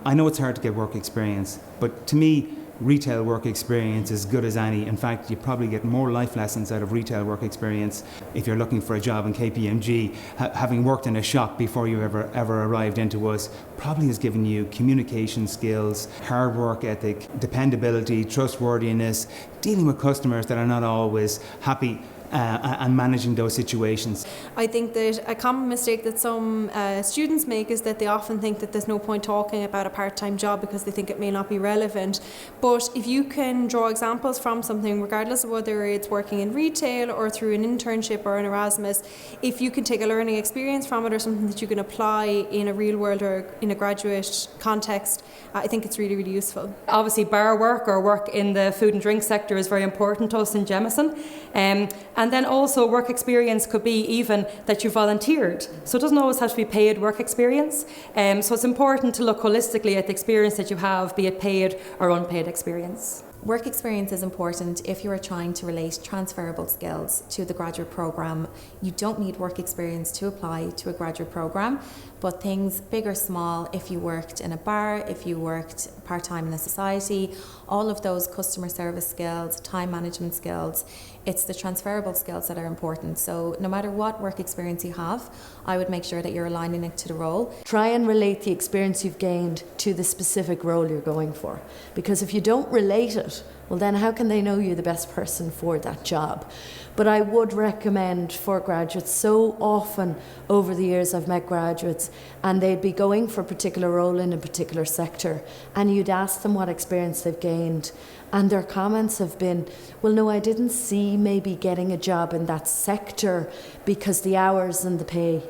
I know it's hard to get work experience, but to me, retail work experience is good as any. In fact, you probably get more life lessons out of retail work experience if you're looking for a job in KPMG. Having worked in a shop before you ever arrived into us probably has given you communication skills, hard work ethic, dependability, trustworthiness, dealing with customers that are not always happy, and managing those situations. I think that a common mistake that some students make is that they often think that there's no point talking about a part-time job because they think it may not be relevant. But if you can draw examples from something, regardless of whether it's working in retail or through an internship or an Erasmus, if you can take a learning experience from it or something that you can apply in a real world or in a graduate context, I think it's really, really useful. Obviously, bar work or work in the food and drink sector is very important to us in Jameson. And then also work experience could be even that you volunteered. So it doesn't always have to be paid work experience. So it's important to look holistically at the experience that you have, be it paid or unpaid experience. Work experience is important if you are trying to relate transferable skills to the graduate programme. You don't need work experience to apply to a graduate programme, but things big or small, if you worked in a bar, if you worked part-time in a society, all of those customer service skills, time management skills, it's the transferable skills that are important. So no matter what work experience you have, I would make sure that you're aligning it to the role. Try and relate the experience you've gained to the specific role you're going for. Because if you don't relate it, well then how can they know you're the best person for that job? But I would recommend for graduates, so often over the years I've met graduates and they'd be going for a particular role in a particular sector and you'd ask them what experience they've gained and their comments have been, well no, I didn't see maybe getting a job in that sector because the hours and the pay.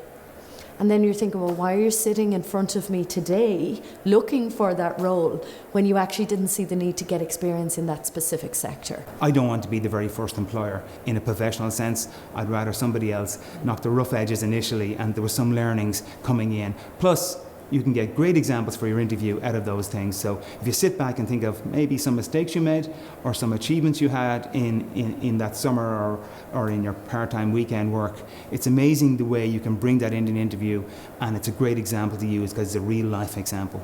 And then you're thinking, well, why are you sitting in front of me today looking for that role when you actually didn't see the need to get experience in that specific sector? I don't want to be the very first employer in a professional sense. I'd rather somebody else knock the rough edges initially and there were some learnings coming in. Plus, you can get great examples for your interview out of those things. So if you sit back and think of maybe some mistakes you made or some achievements you had in that summer or in your part-time weekend work, it's amazing the way you can bring that in an interview, and it's a great example to use because it's a real life example.